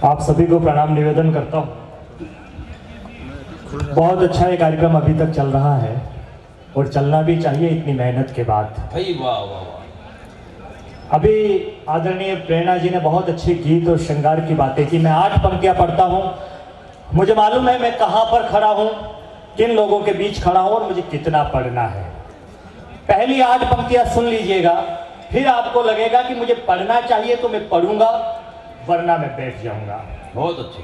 आप सभी को प्रणाम निवेदन करता हूँ। बहुत अच्छा ये कार्यक्रम अभी तक चल रहा है और चलना भी चाहिए इतनी मेहनत के बाद। भाई वाह वाह वाह। अभी आदरणीय प्रेरणा जी ने बहुत अच्छे गीत और श्रृंगार की बातें की। मैं 8 पंक्तियां पढ़ता हूँ, मुझे मालूम है मैं कहाँ पर खड़ा हूँ, किन लोगों के बीच खड़ा हूँ और मुझे कितना पढ़ना है। पहली 8 पंक्तियां सुन लीजिएगा, फिर आपको लगेगा कि मुझे पढ़ना चाहिए तो मैं पढ़ूंगा, वरना मैं बैठ जाऊंगा। बहुत अच्छे।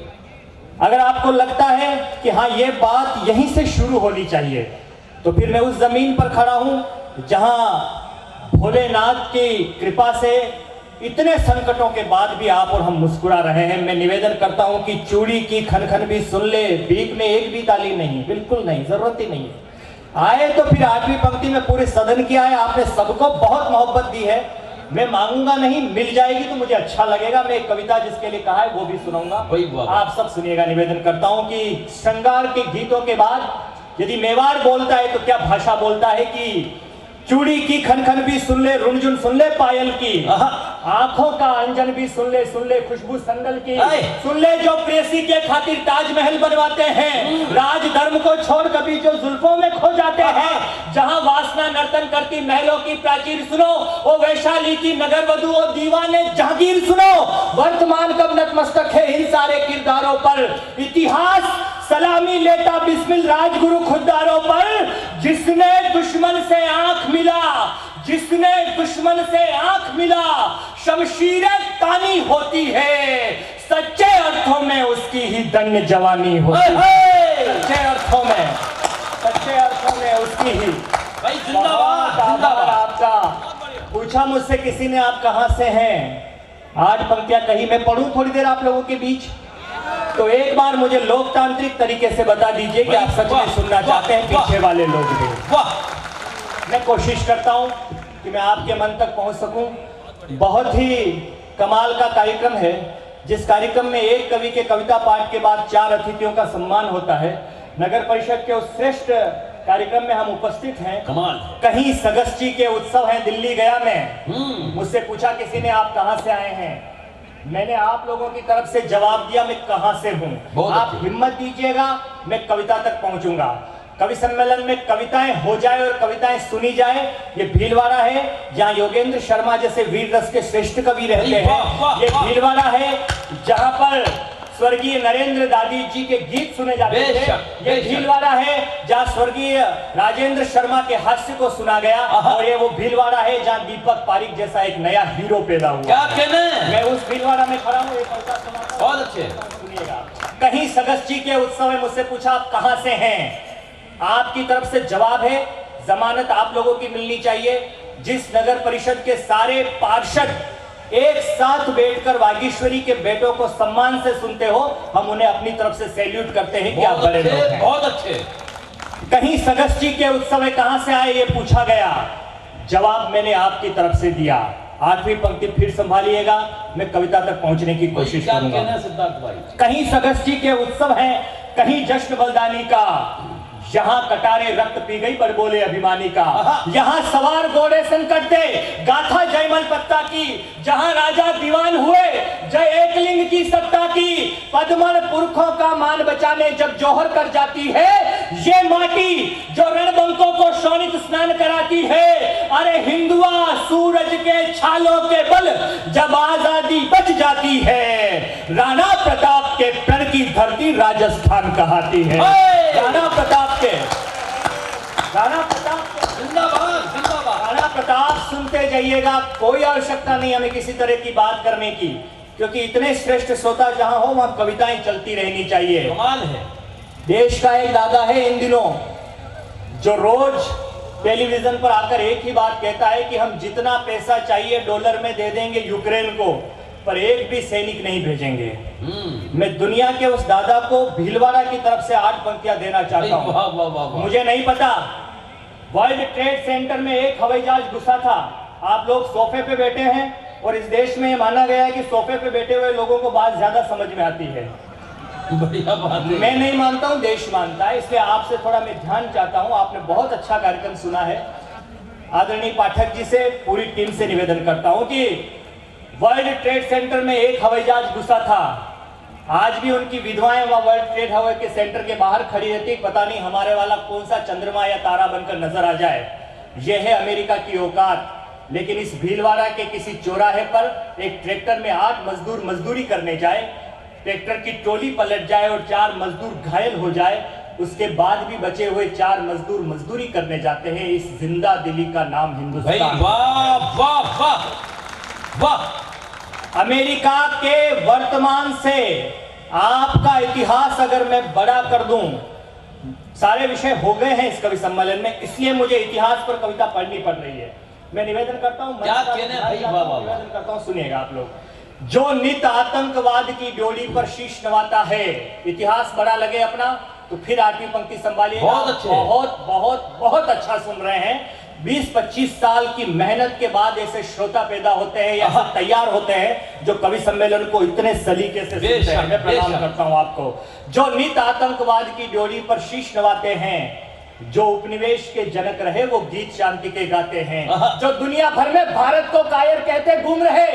अगर आपको लगता है कि हाँ ये बात यहीं से शुरू होनी चाहिए, तो फिर मैं उस जमीन पर खड़ा हूं जहां भोलेनाथ की कृपा से इतने संकटों के बाद भी आप और हम मुस्कुरा रहे हैं। मैं निवेदन करता हूं कि चूड़ी की खनखन भी सुन ले, बीच में एक भी ताली नहीं, बिल्कुल नहीं, जरूरत ही नहीं है। आए तो फिर 8वीं पंक्ति में पूरे सदन की आए, आपने सबको बहुत मोहब्बत दी है। मैं मांगूंगा नहीं, मिल जाएगी तो मुझे अच्छा लगेगा। मैं एक कविता जिसके लिए कहा है वो भी सुनाऊंगा, आप सब सुनिएगा। निवेदन करता हूं कि श्रृंगार के गीतों के बाद यदि मेवाड़ बोलता है तो क्या भाषा बोलता है कि चूड़ी की खनखन भी सुन ले, रुनझुन सुन ले पायल की, आंखों का अंजन भी सुन ले खुशबू संदल की, सुन ले जो प्रेसी के खातिर ताजमहल बनवाते हैं, राज धर्म को छोड़ कभी जो जुल्फों में खो जाते हैं, जहां वासना नर्तन करती महलों की प्राचीर सुनो, वो वैशाली की नगर वधु और दीवाने जहांगीर सुनो। वर्तमान कब नतमस्तक है इन सारे किरदारों पर, इतिहास सलामी लेता बिस्मिल राजगुरु खुददारों पर। जिसने दुश्मन से आंख मिला, जिसने दुश्मन से आंख मिला, शमशीरें तानी होती है, सच्चे अर्थों में उसकी ही धन्य जवानी होती है। सच्चे अर्थों में, सच्चे अर्थों में उसकी ही। भाई जिंदाबाद जिंदाबाद। आपका पूछा मुझसे किसी ने आप कहां से हैं, 8 पंक्तियां कही, मैं पढ़ूं थोड़ी देर आप लोगों के बीच। तो एक बार मुझे लोकतांत्रिक तरीके से बता दीजिए कि आप सच में सुनना चाहते हैं, पीछे वाले लोग भी। मैं कोशिश करता हूं कि मैं आपके मन तक पहुंच सकूं। बहुत ही कमाल का कार्यक्रम है, जिस कार्यक्रम में एक कवि के कविता पाठ के बाद 4 अतिथियों का सम्मान होता है। नगर परिषद के उस श्रेष्ठ कार्यक्रम में हम उपस्थित हैं। कमाल। कहीं सगस्ती के उत्सव हैं दिल्ली गया में। मुझसे पूछा किसी ने आप कहां से आए हैं, मैंने आप लोगों की तरफ से जवाब दिया मैं कहां से हूं। आप हिम्मत दीजिएगा, मैं कविता तक पहुंचूंगा। कवि सम्मेलन में कविताएं हो जाए और कविताएं सुनी जाए, ये भीलवाड़ा है जहां योगेंद्र शर्मा जैसे वीर रस के श्रेष्ठ कवि रहते हैं। ये भीलवाड़ा है जहां पर स्वर्गीय नरेंद्र दादी जी के गीत सुने जाते थे। ये भीलवाड़ा है जहां स्वर्गीय राजेंद्र शर्मा के हास्य को सुना गया, और ये वो भीलवाड़ा है जहां दीपक पारिक जैसा एक नया हीरो पैदा हुआ। क्या कहना है? मैं उस भीलवाड़ा में खड़ा हूँ, बहुत अच्छे। सुनिएगा। कहीं सगस्ती के उत्सव में मुझसे पूछा आप कहां से हैं, आपकी तरफ से जवाब है जमानत आप लोगों की मिलनी चाहिए। जिस नगर परिषद के सारे पार्षद एक साथ बैठकर वागीश्वरी के बेटों को सम्मान से सुनते हो, हम उन्हें अपनी तरफ से सैल्यूट करते हैं कि आप बड़े लोग हैं। बहुत अच्छे। कहीं सगस्ती के उत्सव में कहां से आए ये पूछा गया, जवाब मैंने आपकी तरफ से दिया। 8वीं पंक्ति फिर संभालिएगा, मैं कविता तक पहुंचने की कोशिश करूंगा। सिद्धार्थ भाई, कहीं सगस्ती के उत्सव है, कहीं जश्न बलदानी का, यहाँ कटारे रक्त पी गई बड़बोले अभिमानी का, यहाँ सवार घोड़े संकट दे गाथा जयमल पत्ता की, जहाँ राजा दीवान हुए जय एकलिंग की सत्ता की, पद्मन पुरखों का मान बचाने जब जौहर कर जाती है, ये माटी जो रणबंकों को शोणित स्नान कराती है। अरे हिंदुआ सूरज के छालों के बल जब आजादी बच जाती है, राणा प्रताप के प्रण की धरती राजस्थान कहलाती है। राणा प्रताप जिंदाबाद जिंदाबाद। राणा प्रताप सुनते जाइएगा, कोई आवश्यकता नहीं हमें किसी तरह की बात करने की, क्योंकि इतने श्रेष्ठ श्रोता जहां हो वहां कविताएं चलती रहनी चाहिए। कमाल है। देश का एक दादा है इन दिनों जो रोज टेलीविजन पर आकर एक ही बात कहता है कि हम जितना पैसा चाहिए डॉलर में दे देंगे यूक्रेन को, पर एक भी सैनिक नहीं भेजेंगे। मैं दुनिया के उस दादा को भीलवाड़ा की तरफ से 8 पंक्तियां देना चाहता हूं। मुझे नहीं पता वर्ल्ड ट्रेड सेंटर में एक हवाई जहाज घुसा था। आप लोग सोफे पे बैठे हैं और इस देश में माना गया है कि सोफे पे बैठे हुए लोगों को बात ज्यादा समझ में आती है। बढ़िया बात है। मैं नहीं मानता हूं, देश मानता है, इसलिए आपसे थोड़ा मैं ध्यान चाहता हूं। आपने बहुत अच्छा कार्यक्रम सुना है। आदरणीय पाठक जी से, पूरी टीम से निवेदन करता हूं कि वर्ल्ड ट्रेड सेंटर में एक हवाई जहाज घुसा था। आज भी उनकी विधवाएं वह वर्ल्ड ट्रेड हाउस के सेंटर के बाहर खड़ी रहती, पता नहीं हमारे वाला कौन सा चंद्रमा या तारा बनकर नजर आ जाए। यह है अमेरिका की औकात। लेकिन इस भीलवाड़ा के किसी चौराहे पर एक ट्रैक्टर में 8 मजदूर मजदूरी करने जाए, ट्रैक्टर की ट्रॉली पलट जाए और 4 मजदूर घायल हो जाए, उसके बाद भी बचे हुए 4 मजदूर मजदूरी करने जाते हैं। इस जिंदा दिली का नाम भाई हिंदुस्तान। वाह वाह वाह वाह। अमेरिका के वर्तमान से आपका इतिहास अगर मैं बड़ा कर दूं, सारे विषय हो गए हैं इस कवि सम्मेलन में, इसलिए मुझे इतिहास पर कविता पढ़नी पड़ रही है। मैं निवेदन करता हूं, क्या कहने भाई, वाह वाह। निवेदन करता हूं, सुनिएगा आप लोग। जो नित आतंकवाद की डोली पर शीश नवाता है, इतिहास बड़ा लगे अपना तो फिर 8वीं पंक्ति संभालिए। बहुत अच्छे, बहुत बहुत बहुत अच्छा सुन रहे हैं। 20-25 साल की मेहनत के बाद ऐसे श्रोता पैदा होते हैं या सब तैयार होते हैं जो कवि सम्मेलन को इतने सलीके से सुनते हैं। मैं प्रणाम करता हूं आपको। जो नित आतंकवाद की डोरी पर शीश नवाते हैं, जो उपनिवेश के जनक रहे वो गीत शांति के गाते हैं, जो दुनिया भर में भारत को कायर कहते घूम रहे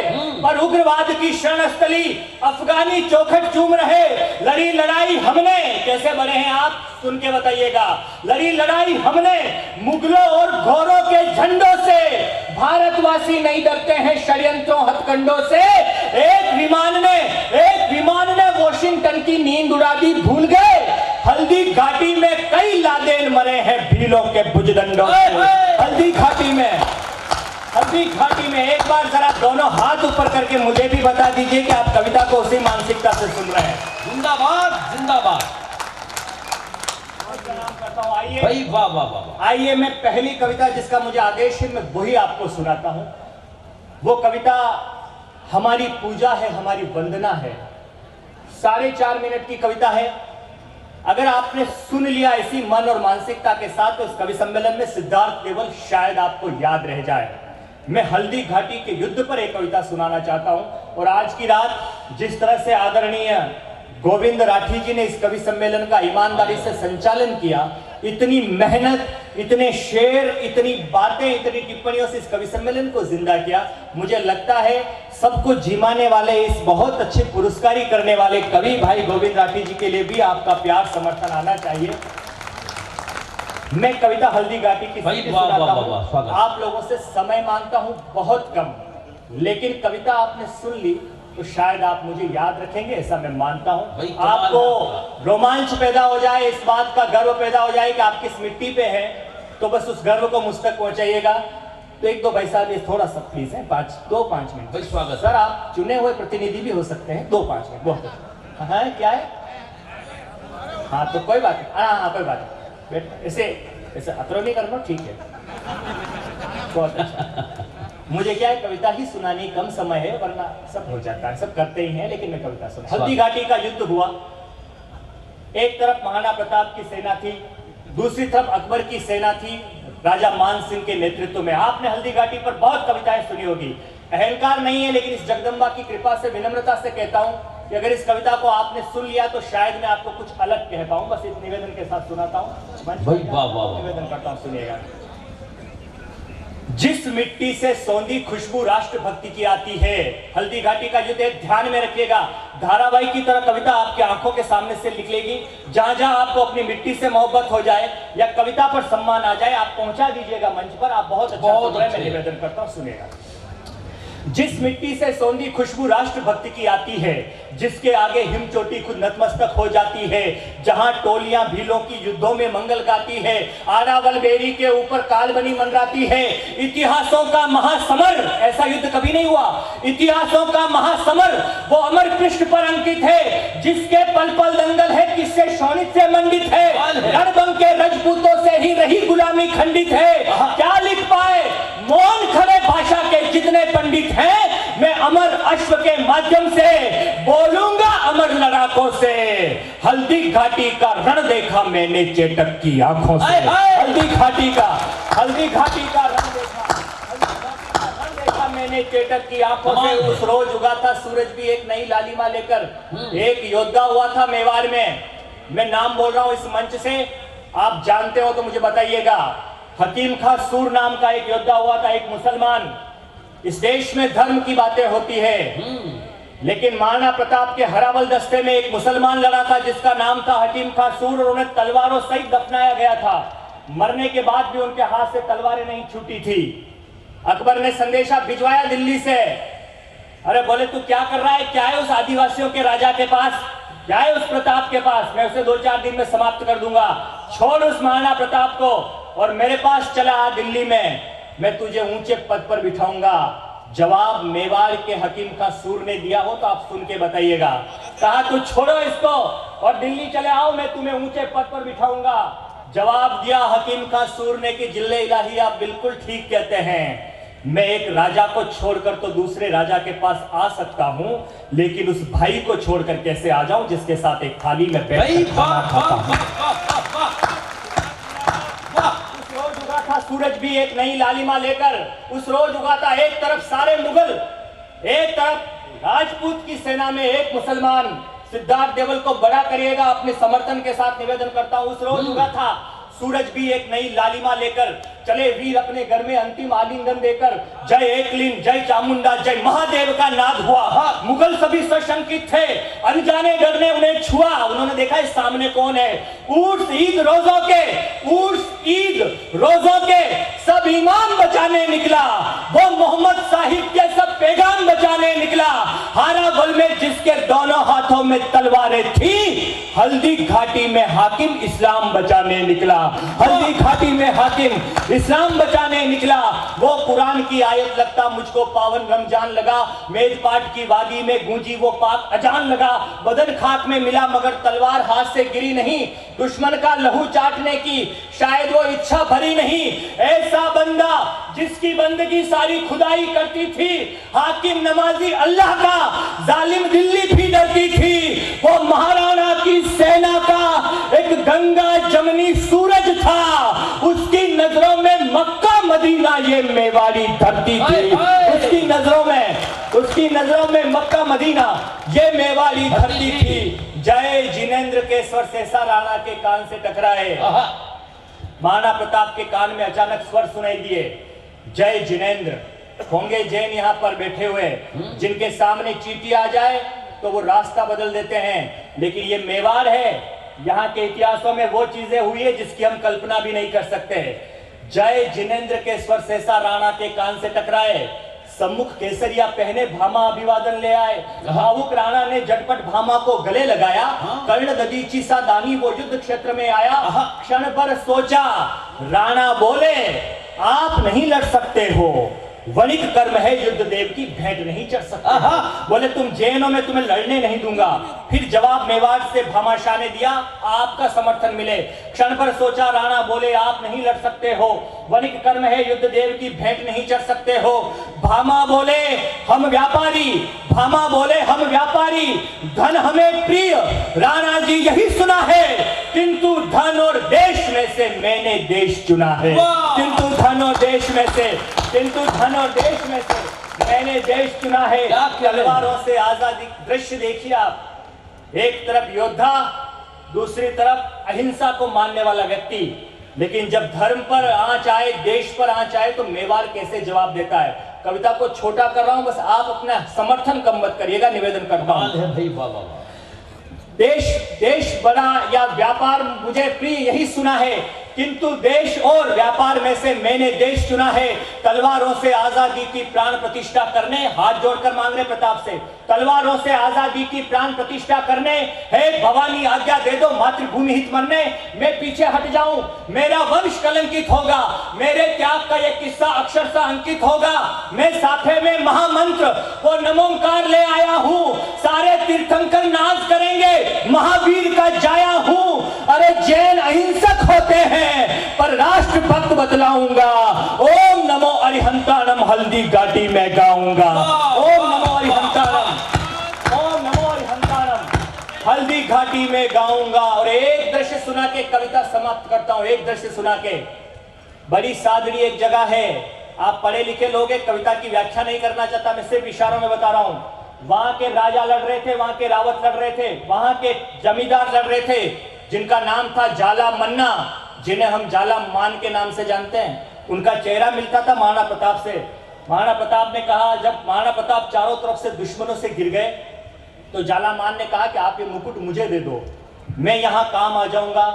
पर उग्रवाद की शरणस्थली अफगानी चौखट चूम रहे। लड़ी लड़ाई हमने, कैसे बने हैं आप सुन के बताइएगा। लड़ी लड़ाई हमने मुगलों और घोरों के झंडों से, भारतवासी नहीं डरते हैं षड्यंत्रों हथकंडों से। एक विमान ने वॉशिंगटन की नींद उड़ा दी, भूल गए हल्दी घाटी में कई लादेन मरे हैं भीलों के भुजदंडों से। हल्दी घाटी में एक बार जरा दोनों हाथ ऊपर करके मुझे भी बता दीजिए कि आप कविता को उसी मानसिकता से सुन रहे हैं। जिंदाबाद जिंदाबाद। आइए भाई वाह वाह वाह। आइए मैं पहली कविता जिसका मुझे आदेश है मैं वही आपको सुनाता हूं। वो कविता हमारी पूजा है, हमारी वंदना है। 4.5 मिनट की कविता है। अगर आपने सुन लिया इसी मन और मानसिकता के साथ तो इस कवि सम्मेलन में सिद्धार्थ देवल शायद आपको याद रह जाए। मैं हल्दी घाटी के युद्ध पर एक कविता सुनाना चाहता हूं। और आज की रात जिस तरह से आदरणीय गोविंद राठी जी ने इस कवि सम्मेलन का ईमानदारी से संचालन किया, इतनी मेहनत, इतने शेर, इतनी बातें, इतनी टिप्पणियों से इस कवि सम्मेलन को जिंदा किया, मुझे लगता है सबको जिमाने वाले, इस बहुत अच्छे पुरस्कारी करने वाले कवि भाई गोविंद राठी जी के लिए भी आपका प्यार समर्थन आना चाहिए। मैं कविता हल्दी घाटी की सुनाता हूं। आप लोगों से समय मांगता हूं बहुत कम, लेकिन कविता आपने सुन ली तो शायद आप मुझे याद रखेंगे, ऐसा मैं मानता हूं। आपको रोमांच पैदा हो जाए, इस बात का गर्व पैदा हो जाए कि आप किस मिट्टी पे हैं, तो बस उस गर्व को मुझ तक पहुंचाइएगा। तो 1-2 भाई साहब ये थोड़ा सा प्लीज है, 2-5 मिनट। भाई स्वागत सर, आप चुने हुए प्रतिनिधि भी हो सकते हैं। 2-5 मिनट बहुत अच्छा। हाँ क्या है? हाँ तो कोई बात नहीं। हाँ कोई बात नहीं, ऐसे अतरो नहीं करना, ठीक है, बहुत अच्छा। मुझे क्या है, कविता ही सुनानी कम समय है, वरना सब हो जाता है, सब करते ही हैं, लेकिन मैं कविता सुना। हल्दी घाटी का युद्ध हुआ। एक तरफ महाराणा प्रताप की सेना थी, दूसरी तरफ अकबर की सेना थी राजा मान सिंह के नेतृत्व में। आपने हल्दी घाटी पर बहुत कविताएं सुनी होगी। अहंकार नहीं है, लेकिन इस जगदम्बा की कृपा से विनम्रता से कहता हूं कि अगर इस कविता को आपने सुन लिया तो शायद मैं आपको कुछ अलग कह पाऊं। बस इस निवेदन के साथ सुनाता हूं, निवेदन करता हूं, सुनिएगा। जिस मिट्टी से सौंधी खुशबू राष्ट्रभक्ति की आती है, हल्दी घाटी का युद्ध, ध्यान में रखिएगा। धारावाहिक की तरह कविता आपकी आंखों के सामने से निकलेगी। जहां जहां आपको अपनी मिट्टी से मोहब्बत हो जाए या कविता पर सम्मान आ जाए, आप पहुंचा दीजिएगा मंच पर। आप बहुत अच्छा मैं निवेदन करता हूं, सुनिएगा। जिस मिट्टी से सौंधी खुशबू राष्ट्रभक्ति की आती है, जिसके आगे हिमचोटी खुद नतमस्तक हो जाती है, जहां टोलियां भीलों की युद्धों में मंगल गाती है, आरावल बेरी के ऊपर कालबनी मंडराती है। इतिहासों का महासमर, ऐसा युद्ध कभी नहीं हुआ, इतिहासों का महासमर वो अमर पृष्ठ पर अंकित है, जिसके पल पल दंगल है, किससे शोणित से मंडित है, रणभंग के रजपूतों से ही रही गुलामी खंडित है। क्या लिख पाए मौन खड़े भाषा के जितने पंडित हैं, मैं अमर अश्व के माध्यम से बोलूंगा अमर लड़ाकों से। हल्दी घाटी का रण देखा मैंने चेटक की आंखों से। हल्दी घाटी का रण देखा मैंने चेटक की आंखों से। उस रोज उगा था सूरज भी एक नई लालिमा लेकर। एक योद्धा हुआ था मेवाड़ में, मैं नाम बोल रहा हूं इस मंच से, आप जानते हो तो मुझे बताइएगा। हकीम खां सूर नाम का एक योद्धा हुआ था, एक मुसलमान। इस देश में धर्म की बातें होती है, लेकिन महाराणा प्रताप के हरावल दस्ते में एक मुसलमान लड़ा था जिसका नाम था हकीम खां सूर, और उन्हें तलवारों सहित दफनाया गया था। मरने के बाद भी उनके हाथ से तलवारें नहीं छूटी थी। अकबर ने संदेशा भिजवाया दिल्ली से। अरे बोले तू क्या कर रहा है, क्या है उस आदिवासियों के राजा के पास, क्या है उस प्रताप के पास, मैं उसे 2-4 दिन में समाप्त कर दूंगा, छोड़ उस महाराणा प्रताप को और मेरे पास चला आ दिल्ली में, मैं तुझे ऊंचे पद पर बिठाऊंगा। जवाब मेवाड़ के हकीम खां सूर ने दिया हो तो आप सुन के बताइएगा। कहा तू छोड़ो इसको और दिल्ली चले आओ, मैं तुम्हें ऊंचे पद पर बिठाऊंगा। जवाब दिया हकीम खां सूर ने कि जिले इलाही आप बिल्कुल ठीक कहते हैं, मैं एक राजा को छोड़कर तो दूसरे राजा के पास आ सकता हूं, लेकिन उस भाई को छोड़कर कैसे आ जाऊं जिसके साथ एक थाली में बैठ खाना खाता हूं। उस रोज उगा था सूरज भी एक नई लालिमा लेकर, उस रोज उगा था एक तरफ सारे मुगल, एक तरफ राजपूत की सेना में एक मुसलमान। सिद्धार्थ देवल को बड़ा करिएगा, अपने समर्थन के साथ निवेदन करता हूं। उस रोज उगा था सूरज भी एक नई लालिमा लेकर, चले वीर अपने घर में अंतिम आलिंगन देकर, जय एकलिंग जय चामुंडा जय महादेव का नाद हुआ। मुगल सभी सशंकित थे, अनजाने डर ने उन्हें छुआ। उन्होंने देखा इस सामने कौन है, उर्स ईद रोजों के सब ईमान बचाने निकला, वो मोहम्मद साहिब के सब पैगाम बचाने निकला। हारागुल में जिसके दोनों हाथों में तलवारें थी, हल्दी घाटी में हाकिम इस्लाम बचाने निकला, हल्दी घाटी में हाकिम इस्लाम बचाने निकला। वो कुरान की आयत लगता मुझको पावन रमजान लगा, मेजपाट की वादी में गूंजी वो पाक अजान लगा। बदन खाक में मिला मगर तलवार हाथ से गिरी नहीं, दुश्मन का लहू चाटने की शायद वो इच्छा भरी नहीं। ऐसा बंदा जिसकी बंदगी सारी खुदाई करती थी, हाकिम नमाजी अल्लाह का, जालिम दिल्ली भी डरती थी। वो महाराणा की सेना का एक गंगा जमनी सूरज था, उसकी नजरों में मक्का मदीना ये मेवाड़ी धरती थी। उसकी नजरों में मक्का मदीना ये मेवाड़ी धरती थी। जय जिनेंद्र के स्वर सहसा राणा के कान से टकराए। महाराणा प्रताप के कान में अचानक स्वर सुनाई दिए, जय जिनेंद्र। होंगे जैन यहाँ पर बैठे हुए, जिनके सामने चींटी आ जाए तो वो रास्ता बदल देते हैं, लेकिन ये मेवाड़ है, यहाँ के इतिहासों में वो चीजें हुई है जिसकी हम कल्पना भी नहीं कर सकते। जय जिनेंद्र के स्वर सहसा राणा के कान से टकराए। सम्मुख केसरिया पहने भामा अभिवादन ले आए। भावुक राणा ने झटपट भामा को गले लगाया। कर्ण ददीची सा दानी वो युद्ध क्षेत्र में आया। क्षण भर सोचा, राणा बोले आप नहीं लड़ सकते हो, वणिक कर्म है युद्ध देव की भेंट नहीं चढ़ सकता। बोले तुम जैनों में तुम्हें लड़ने नहीं दूंगा। फिर जवाब मेवाड़ से भामाशाह ने दिया, आपका समर्थन मिले। क्षण पर सोचा, राणा बोले आप नहीं लड़ सकते हो, वणिक कर्म है युद्ध देव की भेंट नहीं चढ़ सकते हो। भामा बोले हम व्यापारी, धन हमें प्रिय, राणा जी यही सुना है, किंतु धन और देश में से मैंने देश चुना है। किंतु धन और देश में से मैंने देश चुना है। तलवारों से आजादी। दृश्य देखिए आप, एक तरफ योद्धा, दूसरी तरफ अहिंसा को मानने वाला व्यक्ति, लेकिन जब धर्म पर आंच आए, देश पर आंच आए तो मेवाड़ कैसे जवाब देता है। कविता को छोटा कर रहा हूं, बस आप अपना समर्थन कम मत करिएगा, निवेदन करता हूं। देश बड़ा या व्यापार मुझे प्रिय यही सुना है, किंतु देश और व्यापार में से मैंने देश चुना है। तलवारों से आजादी की प्राण प्रतिष्ठा करने, हाथ जोड़कर मांग रहे प्रताप से, तलवारों से आजादी की प्राण प्रतिष्ठा करने, हे भवानी आज्ञा दे दो मातृभूमि हित मरने। मैं पीछे हट जाऊं, मेरा वंश कलंकित होगा, मेरे त्याग का यह किस्सा अक्षरशः अंकित होगा। मैं साथे में महामंत्र वो नमोंकार ले आया हूं, सारे तीर्थंकर नाच करेंगे, महावीर का जाया हूं। अरे जैन अहिंसक होते हैं पर राष्ट्रभक्त बतलाऊंगा। ओम नमो अरिहंताणम हल्दी घाटी में गाऊंगा। ओम नमो अरिहंताणम, ओम नमो अरिहंताणम हल्दी घाटी में गाऊंगा। और एक दृश्य सुना के कविता समाप्त करता हूं। एक दृश्य सुना के, बड़ी सादड़ी एक जगह है, आप पढ़े लिखे लोग हैं, कविता की व्याख्या नहीं करना चाहता, मैं सिर्फ इशारों में बता रहा हूं। वहां के राजा लड़ रहे थे, वहां के रावत लड़ रहे थे, वहां के जमींदार लड़ रहे थे, जिनका नाम था जाला मन्ना, जिन्हें हम जाला मान के नाम से जानते हैं। उनका चेहरा मिलता था महाराणा प्रताप से। महाराणा प्रताप ने कहा, जब महाराणा प्रताप चारों तरफ से दुश्मनों से घिर गए, तो झालामान ने कहा कि आप ये मुकुट मुझे दे दो, मैं यहाँ काम आ जाऊंगा,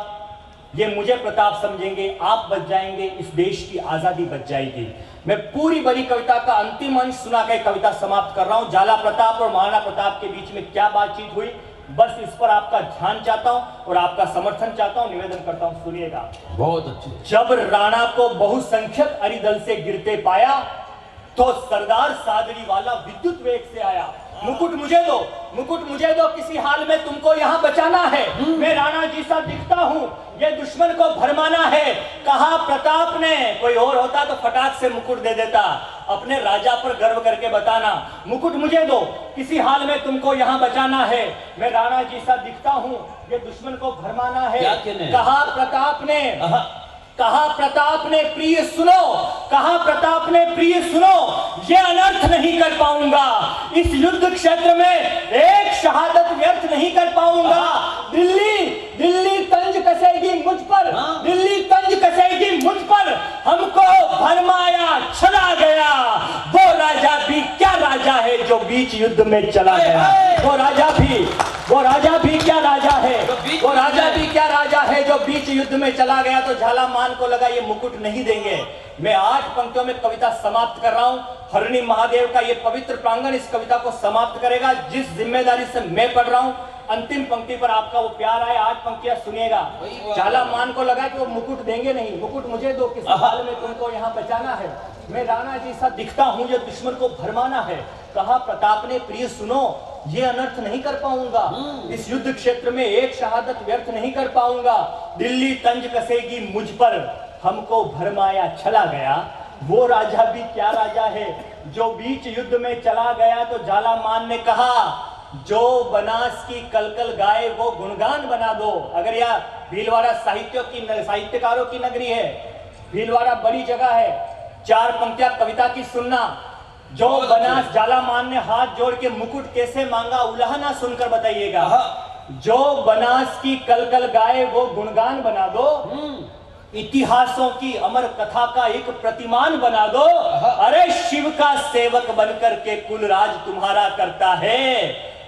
ये मुझे प्रताप समझेंगे, आप बच जाएंगे, इस देश की आजादी बच जाएगी। मैं पूरी बड़ी कविता का अंतिम अंश सुना के कविता समाप्त कर रहा हूं। झाला प्रताप और महाराणा प्रताप के बीच में क्या बातचीत हुई, बस इस पर आपका ध्यान चाहता हूं और आपका समर्थन चाहता हूं, निवेदन करता हूं, सुनिएगा। बहुत अच्छे। जब राणा को बहुसंख्यक अरिदल से गिरते पाया तो सरदार सादड़ी वाला विद्युत वेग से आया। मुकुट मुझे दो, मुकुट मुझे दो, किसी हाल में तुमको यहाँ बचाना है। मैं राणा जी सा दिखता हूँ, ये दुश्मन को भरमाना है। कहा प्रताप ने, कोई और होता तो फटाक से मुकुट दे देता, अपने राजा पर गर्व करके बताना, मुकुट मुझे दो, किसी हाल में तुमको यहाँ बचाना है। मैं राणा जी सा दिखता हूँ, ये दुश्मन को भरमाना है। कहा प्रताप ने, कहा प्रताप ने प्रिय सुनो, कहा प्रताप ने प्रिय सुनो, ये अनर्थ नहीं कर पाऊंगा, इस युद्ध क्षेत्र में एक शहादत व्यर्थ नहीं कर पाऊंगा। दिल्ली दिल्ली तंज कसेगी मुझ पर, दिल्ली तंज कसेगी मुझ पर, हमको भरमाया चला गया। वो राजा भी क्या राजा है जो बीच युद्ध में चला गया। वो राजा भी क्या राजा है, वो राजा भी क्या राजा है जो बीच युद्ध में चला गया। तो झालामान को लगा ये मुकुट नहीं देंगे। मैं 8 पंक्तियों में कविता समाप्त कर रहा हूं। हरिणी महादेव का ये पवित्र प्रांगण इस कविता को समाप्त करेगा, जिस जिम्मेदारी से मैं पढ़ रहा हूं। अंतिम पंक्ति पर आपका वो प्यार आए, 8 पंक्तियां सुनिएगा। झालामान को लगा कि वो मुकुट देंगे नहीं, मुकुट मुझे दो, किसी हाल में तुमको यहाँ बचाना है। मैं राणा जी सा दिखता हूँ, जो दुश्मन को भरमाना है। कहा प्रताप ने प्रिय सुनो, ये अनर्थ नहीं कर पाऊंगा, इस युद्ध क्षेत्र में एक शहादत व्यर्थ नहीं कर पाऊंगा। दिल्ली तंज कसेगी मुझ पर, हमको भरमाया चला गया। वो राजा भी क्या राजा है जो बीच युद्ध में चला गया। तो झालामान ने कहा, जो बनास की कलकल गाए वो गुणगान बना दो। अगर यह भीलवाड़ा साहित्यकारों की नगरी है, भीलवाड़ा बड़ी जगह है। 4 पंक्तियां कविता की सुनना। जो बनास, झालामान ने हाथ जोड़ के मुकुट कैसे मांगा, उलाहना सुनकर बताइएगा। जो बनास की कलकल गाए वो गुणगान बना दो, इतिहासों की अमर कथा का एक प्रतिमान बना दो। अरे शिव का सेवक बनकर के कुलराज तुम्हारा करता है,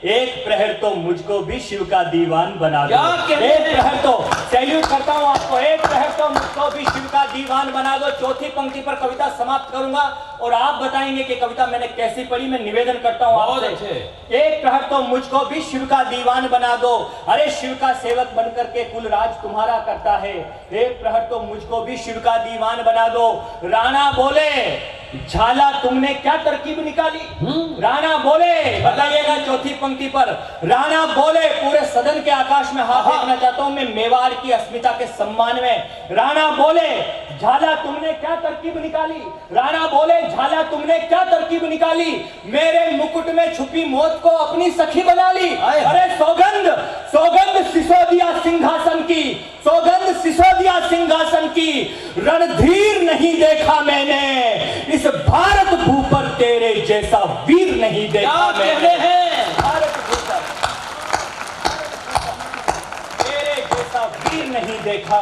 एक प्रहर तो मुझको भी शिव का दीवान बना दो। एक प्रहर तो, सैल्यूट करता हूं आपको, एक प्रहर तो मुझको भी शिव का दीवान बना दो। चौथी पंक्ति पर कविता समाप्त करूंगा और आप बताएंगे कि कविता मैंने कैसी पढ़ी। मैं निवेदन करता हूं आपसे, एक प्रहर तो मुझको भी शिव का दीवान बना दो। अरे शिव का सेवक बनकर के कुलराज तुम्हारा करता है, एक प्रहर तो मुझको भी शिव का दीवान बना दो। राणा बोले, झाला तुमने क्या तरकीब निकाली। राणा बोले, बताइएगा चौथी पंक्ति पर। राणा बोले, पूरे सदन के आकाश में हाथ देखना चाहता हूं मैं, मेवाड़ की अस्मिता के सम्मान में। राणा बोले, झाला तुमने क्या तरकीब निकाली। राणा बोले, झाला तुमने क्या तरकीब निकाली, मेरे मुकुट में छुपी मौत को अपनी सखी बना ली। अरे सौगंध, सौगंध सिसोदिया सिंहासन की, सौगंध सिसोदिया सिंहासन की, रणधीर नहीं देखा मैंने, इस भारत भू पर तेरे जैसा वीर नहीं देखा मैंने। भारत भू पर तेरे जैसा वीर नहीं देखा।